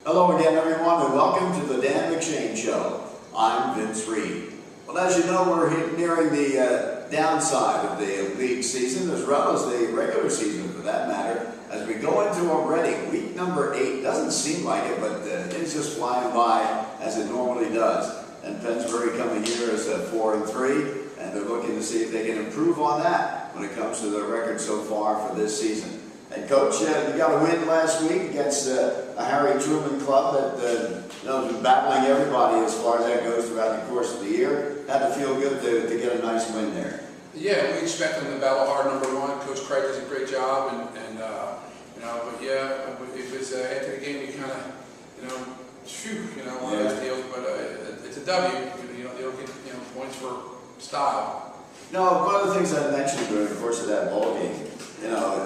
Hello again, everyone, and welcome to the Dan McShane Show. I'm Vince Reed. Well, as you know, we're nearing the downside of the league season, as well as the regular season, for that matter. As we go into already week number 8, doesn't seem like it, but it's just flying by as it normally does. And Pennsbury coming here as 4-3, and they're looking to see if they can improve on that when it comes to their record so far for this season. And Coach, you got a win last week against a Harry Truman club that has been battling everybody as far as that goes throughout the course of the year. Had to feel good to get a nice win there. Yeah, we expect them to battle hard, number one. Coach Craig does a great job, but it was after the game we kind of, one of those deals. But it's a W. They don't get points for style. No, one of the things I mentioned during the course of that ball game,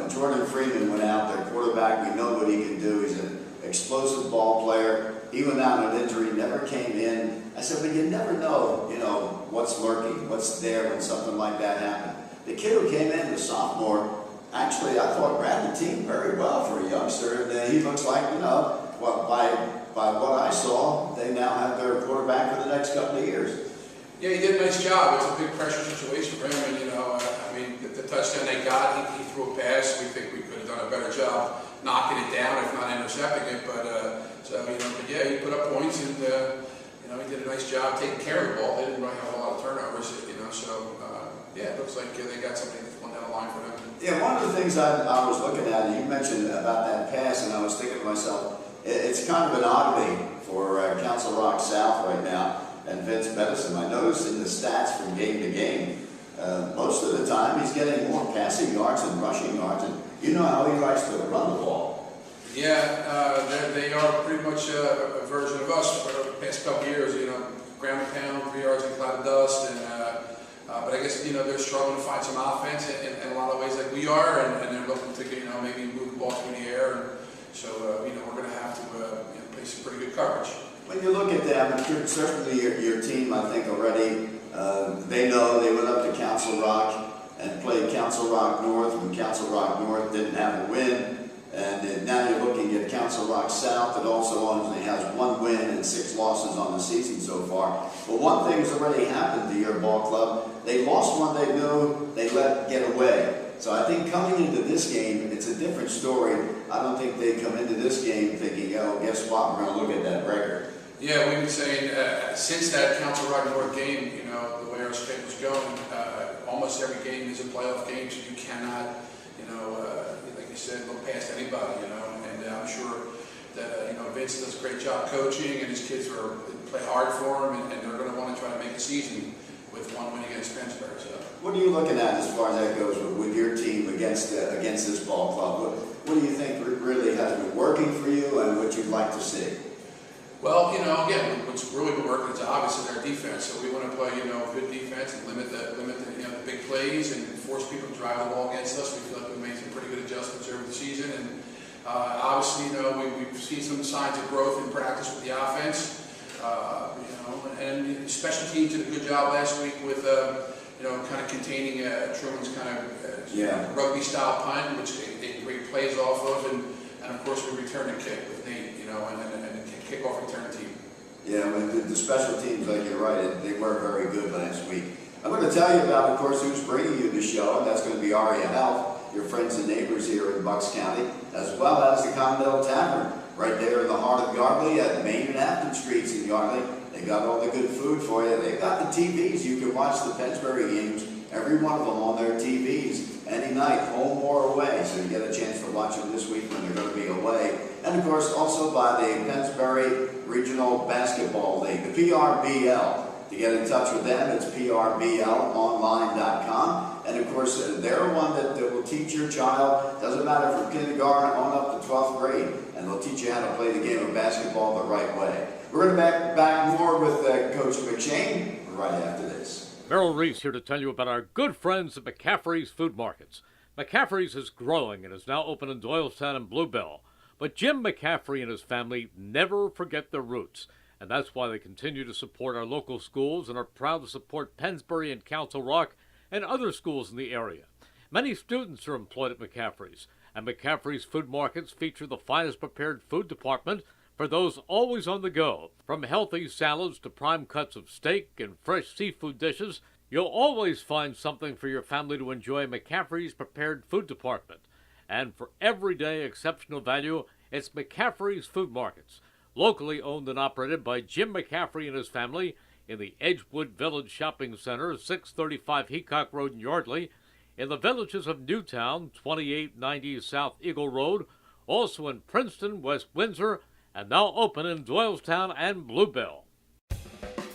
Jordan Freeman went out there, quarterback. We know what he can do. He's an explosive ball player. He went out on an injury, never came in. I said, but you never know, what's lurking, what's there when something like that happened. The kid who came in, the sophomore, actually, I thought ran the team very well for a youngster. And he looks like, by what I saw, they now have their quarterback for the next couple of years. Yeah, he did a nice job. It's a big pressure situation for him, and the touchdown they got, he threw a pass. We think we could have done a better job knocking it down, if not intercepting it. But he put up points, and he did a nice job taking care of the ball. They didn't really have a lot of turnovers, it looks like they got something going down the line for them. Yeah, one of the things I was looking at, and you mentioned about that pass, and I was thinking to myself, it's kind of an oddity for Council Rock South right now. And Vince Medicine, I noticed in the stats from game to game, most of the time he's getting more passing yards than rushing yards, and you know how he likes to run the ball. Yeah, they are pretty much a version of us for the past couple of years. Ground and pound, 3 yards in a cloud of dust, but I guess they're struggling to find some offense in a lot of ways like we are, and they're looking to maybe move the ball through the air, and so we're going to have to play some pretty good coverage. When you look at them, certainly your team, I think already, they know they went up to Council Rock and played Council Rock North when Council Rock North didn't have a win. And now you're looking at Council Rock South that also only has 1 win and 6 losses on the season so far. But one thing has already happened to your ball club. They lost one they knew they let get away. So I think coming into this game, it's a different story. I don't think they come into this game thinking, guess what, we're going to look at that record. Yeah, we've been saying since that Council Rock North game, the way our schedule's going, almost every game is a playoff game, so you cannot, like you said, look past anybody, and I'm sure that, Vince does a great job coaching, and his kids play hard for him, and they're going to want to try to make a season with 1 win against Pennsbury. So. What are you looking at as far as that goes with your team against this ball club? What do you think really has been working for you and what you'd like to see? Well, again, what's really been working is obviously their defense. So we want to play, good defense and limit the big plays and force people to drive the ball against us. We feel like we've made some pretty good adjustments over the season, and obviously, we've seen some signs of growth in practice with the offense. And special teams did a good job last week with, kind of containing Truman's kind of rugby-style punt, which they great plays off of, and of course we return a kick with Nate, and kickoff return team. Yeah, the special teams, like you're right, they were very good last week. I'm going to tell you about, of course, who's bringing you the show, and that's going to be Aria Health, your friends and neighbors here in Bucks County, as well as the Continental Tavern, right there in the heart of Yardley at Main and Afton Streets in Yardley. They got all the good food for you. They've got the TVs. You can watch the Pennsbury games, every one of them on their TVs, any night, home or away. So you get a chance to watch them this week when they're going to be away. And of course, also by the Pennsbury Regional Basketball League, the PRBL. To get in touch with them, it's prblonline.com. And of course, they're one that will teach your child, doesn't matter from kindergarten on up to 12th grade, and they'll teach you how to play the game of basketball the right way. We're going to be back more with Coach McShane right after this. Merrill Reese here to tell you about our good friends at McCaffreys Food Markets. McCaffreys is growing and is now open in Doylestown and Bluebell. But Jim McCaffrey and his family never forget their roots, and that's why they continue to support our local schools and are proud to support Pennsbury and Council Rock and other schools in the area. Many students are employed at McCaffrey's, and McCaffrey's Food Markets feature the finest prepared food department for those always on the go. From healthy salads to prime cuts of steak and fresh seafood dishes, you'll always find something for your family to enjoy in McCaffrey's prepared food department. And for everyday exceptional value, it's McCaffrey's Food Markets, locally owned and operated by Jim McCaffrey and his family in the Edgewood Village Shopping Center, 635 Heacock Road in Yardley, in the villages of Newtown, 2890 South Eagle Road, also in Princeton, West Windsor, and now open in Doylestown and Bluebell.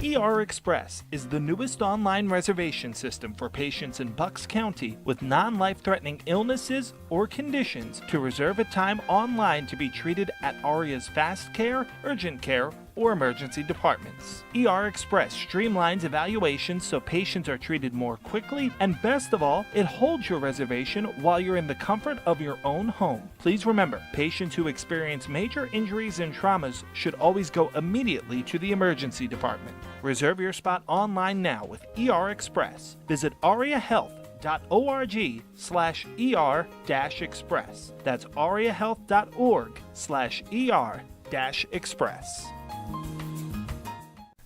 ER Express is the newest online reservation system for patients in Bucks County with non-life-threatening illnesses or conditions to reserve a time online to be treated at ARIA's Fast Care, Urgent Care, or emergency departments. ER Express streamlines evaluations so patients are treated more quickly, and best of all, it holds your reservation while you're in the comfort of your own home. Please remember, patients who experience major injuries and traumas should always go immediately to the emergency department. Reserve your spot online now with ER Express. Visit ariahealth.org/ER-Express. That's ariahealth.org/ER-Express.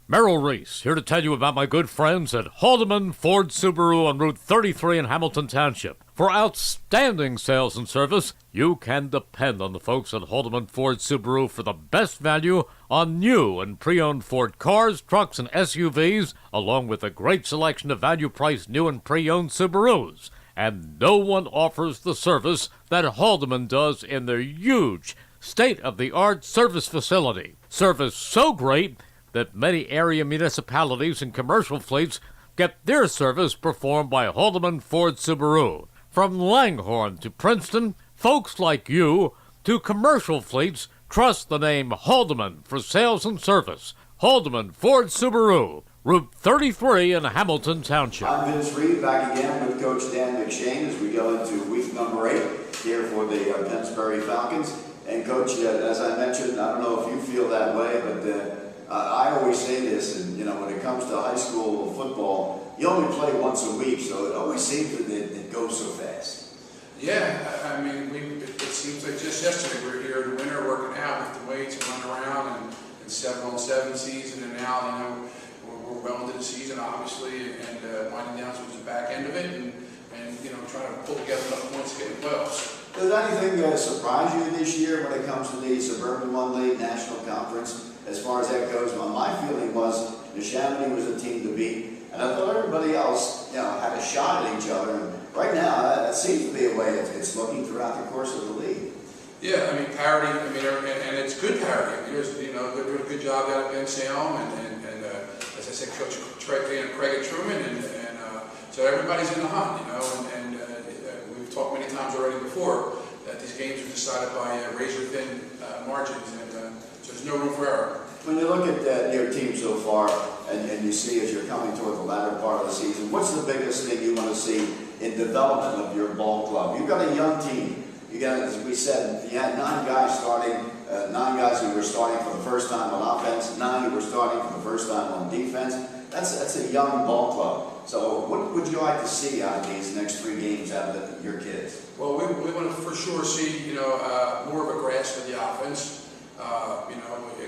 Merrill Reese, here to tell you about my good friends at Haldeman Ford Subaru on Route 33 in Hamilton Township. For outstanding sales and service, you can depend on the folks at Haldeman Ford Subaru for the best value on new and pre-owned Ford cars, trucks, and SUVs, along with a great selection of value-priced new and pre-owned Subarus. And no one offers the service that Haldeman does in their huge, state-of-the-art service facility. Service so great that many area municipalities and commercial fleets get their service performed by Haldeman Ford Subaru. From Langhorne to Princeton, folks like you to commercial fleets trust the name Haldeman for sales and service. Haldeman Ford Subaru, Route 33 in Hamilton Township. I'm Vince Reed, back again with Coach Dan McShane as we go into week number 8 here for the Pennsbury Falcons. And Coach, as I mentioned, I don't know if you feel that way, but I always say this, and when it comes to high school football, you only play once a week, so it always seems that it goes so fast. Yeah, I mean, it seems like just yesterday we were here in the winter working out with the weights and running around and 7-on-7 season, and now we're well into the season, obviously, and winding down towards the back end of it, and trying to pull together enough points to get in the playoffs. Does anything surprise you this year when it comes to the Suburban One League National Conference? As far as that goes, my feeling was Neshaminy was a team to beat, and I thought everybody else, had a shot at each other. And right now, that seems to be a way it's looking throughout the course of the league. Yeah, I mean parity. I mean, and it's good parity. They're doing a good job out of Ben Salem, and as I said, Coach Craig at Truman, and so everybody's in the hunt. And we've talked many times already before that these games are decided by razor-thin margins, and so there's no room for error. When you look at your team so far, and you see as you're coming toward the latter part of the season, what's the biggest thing you want to see in development of your ball club? You've got a young team. You got, as we said, you had 9 guys starting, 9 guys who were starting for the first time on offense, 9 who were starting for the first time on defense. That's a young ball club. So what would you like to see out of these next 3 games out of your kids? Well, we want to for sure see more of a grasp of the offense.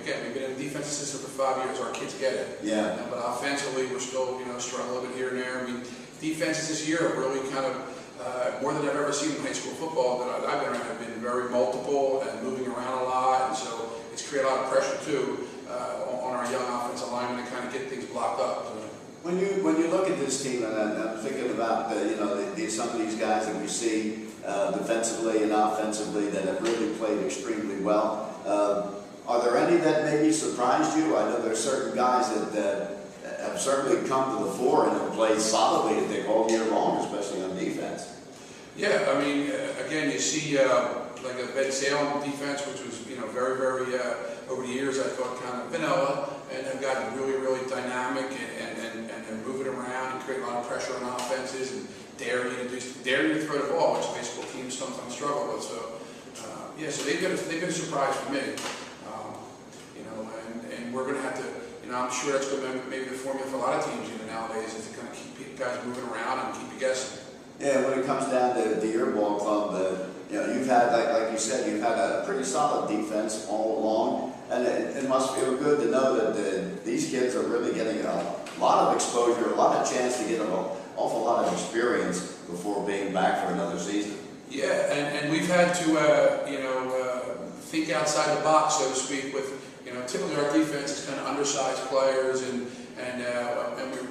Again, we've been in the defensive system for 5 years. Our kids get it. Yeah. But offensively, we're still struggling a little bit here and there. I mean, defenses this year have really kind of more than I've ever seen in high school football that I've been around have been very multiple and moving around a lot, and so it's created a lot of pressure too on our young offensive linemen to kind of get things blocked up. When you look at this team, and I'm thinking about some of these guys that we see defensively and offensively that have really played extremely well. Are there any that maybe surprised you? I know there's certain guys that have certainly come to the fore and have played solidly, I think, all year long, especially on defense. Yeah, I mean, again, you see like a Ben Salem defense, which was very, very over the years I thought kind of vanilla, and have gotten really, really dynamic and moving around and create a lot of pressure on offenses and dare you to throw the ball, which baseball teams sometimes struggle with. So so they've been a surprise for me. And we're going to have to. I'm sure that's going to be maybe the formula for a lot of teams nowadays is to kind of keep guys moving around and keep you guessing. Yeah, when it comes down to your ball club, you've had, like you said, you've had a pretty solid defense all along. And it must feel good to know that these kids are really getting a lot of exposure, a lot of chance to get an awful lot of experience before being back for another season. Yeah, and we've had to, think outside the box, so to speak, with, typically our defense is kind of undersized players, and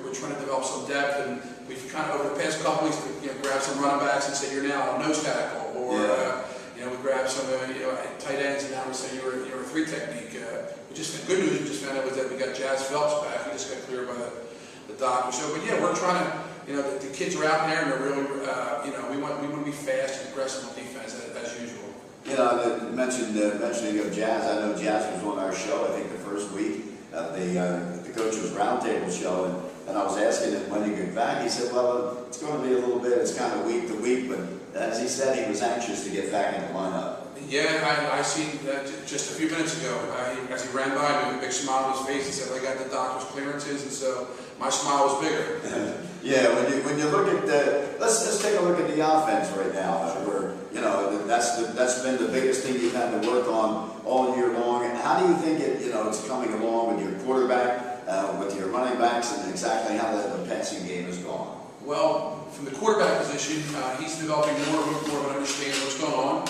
we're trying to develop some depth, and we've kind of, over the past couple weeks, grabbed some running backs and said, you're now a nose tackle, or, we grabbed some, tight ends, and now we say you're a three technique. The good news we just found out was that we got Jazz Phelps back. He just got cleared by the doctor. So, but yeah, we're trying to, the kids are out there, and they're really, we want to be fast and aggressive on defense as usual. Mentioning of Jazz, I know Jazz was on our show, I think the first week of the Coaches Roundtable show, and I was asking him when he get back. He said, well, it's going to be a little bit, it's kind of week to week, but as he said, he was anxious to get back in the lineup. Yeah, I seen that just a few minutes ago. As he ran by me with a big smile on his face, he said, I got the doctor's clearances, and so my smile was bigger. Yeah, when you look at let's take a look at the offense right now, where that's been the biggest thing you've had to work on all year long. How do you think it's coming along with your quarterback, with your running backs, and exactly how the passing game has gone? Well, from the quarterback position, he's developing more of an understanding of what's going on.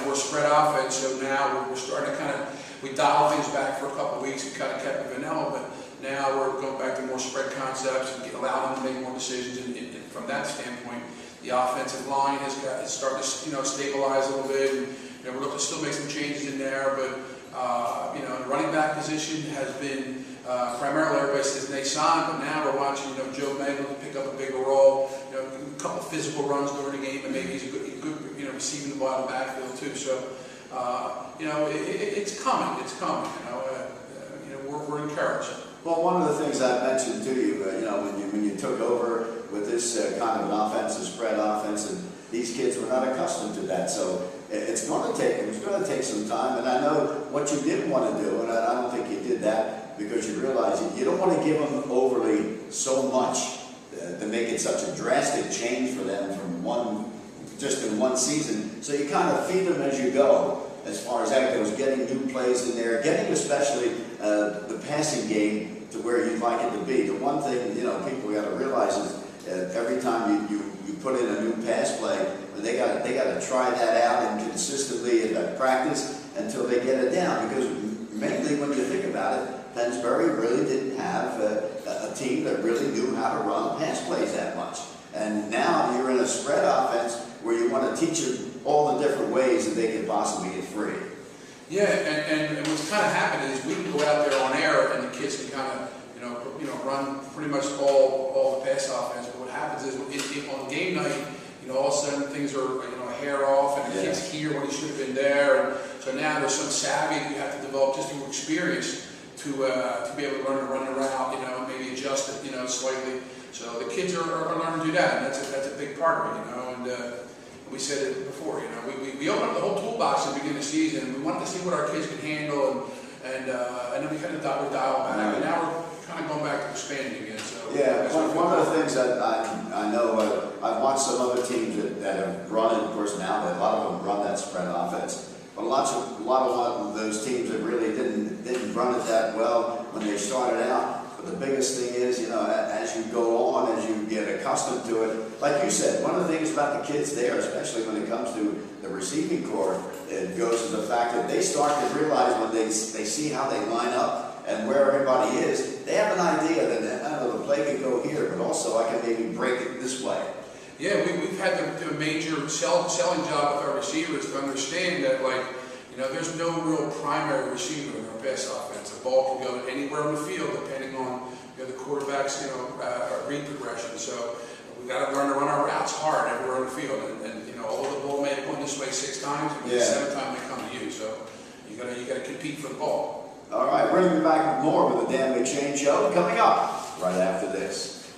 We're a spread offense, so now we're starting to we dialed things back for a couple of weeks and kind of kept it vanilla, but now we're going back to more spread concepts and allow them to make more decisions. And from that standpoint, the offensive line is starting to stabilize a little bit, and we're looking to still make some changes in there. But the running back position has been primarily everybody says Nason, but now we're watching Joe Maglin pick up a bigger role. A couple of physical runs during the game, and maybe he's a good receiving the ball in the backfield too. So it's coming. It's coming. We're encouraged. Well, one of the things I mentioned to you, when you took over with this kind of an offensive spread offense, and these kids were not accustomed to that, so it was going to take some time. And I know what you didn't want to do, and I don't think you did that because you realize you don't want to give them overly so much to make it such a drastic change for them from just in one season. So you kind of feed them as you go. As far as that goes, getting new plays in there, getting especially the passing game to where you'd like it to be. The one thing people got to realize is every time you put in a new pass play, they got to try that out and consistently in practice until they get it down. Because mainly when you think about it, Pennsbury really didn't have a team that really knew how to run pass plays that much. And now you're in a spread offense where you want to teach them all the different ways that they can possibly get free. Yeah, and what's kind of happened is we can go out there on air and the kids can kind of run pretty much all the pass offense. But what happens is on game night, all of a sudden things are a hair off, and the kids hear when he should have been there. And so now there's some savvy you have to develop just through experience to be able to run a route, maybe adjust it, slightly. So the kids are learning to do that, and that's a big part of it, and we said it before, we opened up the whole toolbox at the beginning of the season, and we wanted to see what our kids could handle, and then we kind of dialed back, and now we're kind of going back to expanding again. So one of the things that I know, I've watched some other teams that have run it, of course now, a lot of them run that spread offense. But a lot of those teams that really didn't run it that well when they started out. But the biggest thing is, as you go on, as you get accustomed to it, like you said, one of the things about the kids there, especially when it comes to the receiving corps, it goes to the fact that they start to realize when they see how they line up and where everybody is, they have an idea that the play can go here, but also I can maybe break it this way. Yeah, we've had to do a major selling job with our receivers to understand that, there's no real primary receiver in our pass offense. The ball can go anywhere in the field depending on the quarterback's read progression. So we've got to learn to run our routes hard everywhere in the field. And although the ball may have gone this way 6 times, the 7th time they come to you. So you got to compete for the ball. All right, we're going to be back with more with the Dan McShane Show coming up right after this.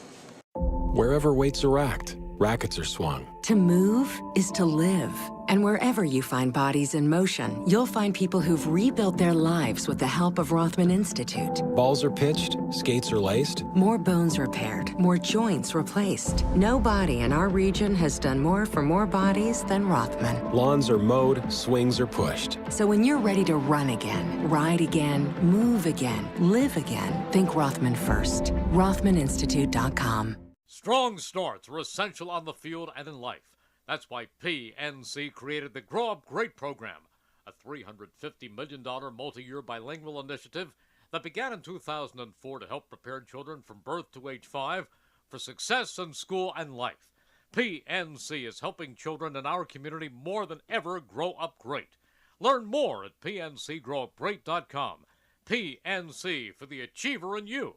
Wherever weights are racked, rackets are swung. To move is to live. And wherever you find bodies in motion, you'll find people who've rebuilt their lives with the help of Rothman Institute. Balls are pitched, skates are laced. More bones repaired, more joints replaced. No body in our region has done more for more bodies than Rothman. Lawns are mowed, swings are pushed. So when you're ready to run again, ride again, move again, live again, think Rothman first. RothmanInstitute.com. Strong starts are essential on the field and in life. That's why PNC created the Grow Up Great program, a $350 million multi-year bilingual initiative that began in 2004 to help prepare children from birth to age 5 for success in school and life. PNC is helping children in our community more than ever grow up great. Learn more at PNCGrowUpGreat.com. PNC for the achiever in you.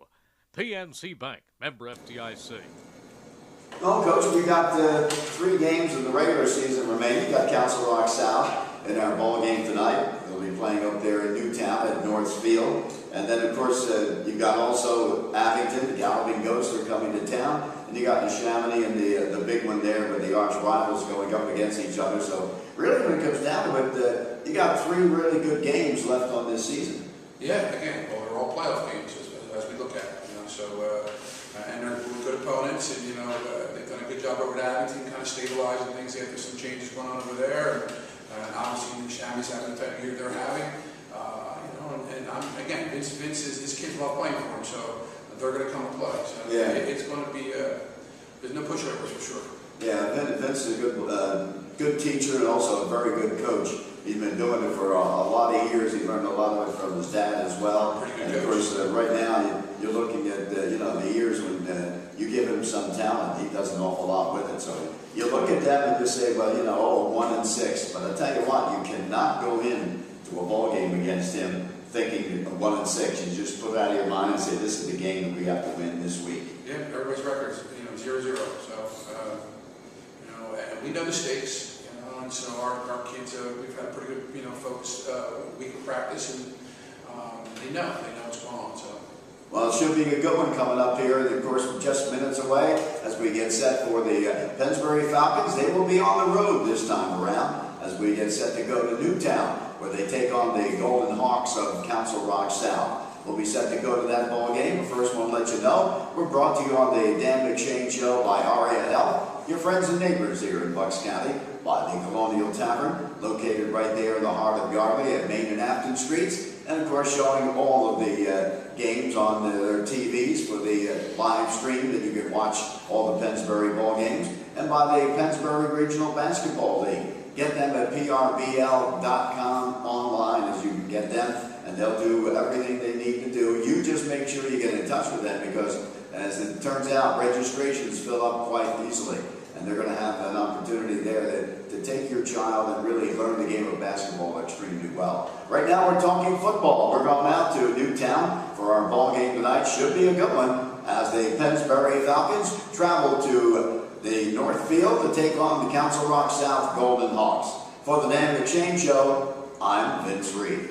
PNC Bank, member FDIC. Well, Coach, we got 3 games of the regular season remaining. You got Council Rock South in our ball game tonight. They'll be playing up there in Newtown at North Field. And then, of course, you've got also Abington, the Galloping Ghosts are coming to town. And you got Neshaminy and the big one there with the arch rivals going up against each other. So really, when it comes down to it, you got 3 really good games left on this season. Yeah, again, well, they're all playoff games as we look at it, so, and they're good opponents, and, they've done a good job over at Abington, kind of stabilizing things after some changes going on over there, and obviously the Chamois having the type of year they're having, again, Vince his kids love playing for him, so they're going to come and play, so yeah. It's going to be, there's no pushovers for sure. Yeah, Vince is a good teacher and also a very good coach. He's been doing it for a lot of years. He learned a lot of it from his dad as well. And of course, right now you're looking at the years when you give him some talent, he does an awful lot with it. So you look at them and just say, well, 1-6. But I tell you what, you cannot go in to a ball game against him thinking 1-6. You just put it out of your mind and say, this is the game that we have to win this week. Yeah, everybody's records, 0-0. So and we know the stakes. And so our kids, we've had a pretty good, focused week of practice, and they know what's going on. So. Well, it should be a good one coming up here. Of course, we're just minutes away as we get set for the Pennsbury Falcons. They will be on the road this time around as we get set to go to Newtown, where they take on the Golden Hawks of Council Rock South. We'll be set to go to that ball game. But first, want to let you know we're brought to you on the Dan McShane Show by RA Health, your friends and neighbors here in Bucks County, by the Colonial Tavern, located right there in the heart of Yardley at Main and Afton Streets, and of course showing all of the games on their TVs for the live stream that you can watch all the Pennsbury ball games, and by the Pennsbury Regional Basketball League. Get them at prbl.com online as you can get them, and they'll do everything they need to do. You just make sure you get in touch with them because, as it turns out, registrations fill up quite easily. And they're going to have an opportunity there to take your child and really learn the game of basketball extremely well. Right now we're talking football. We're going out to Newtown for our ball game tonight. Should be a good one as the Pennsbury Falcons travel to the North Field to take on the Council Rock South Golden Hawks. For the Dan McShane Show, I'm Vince Reed.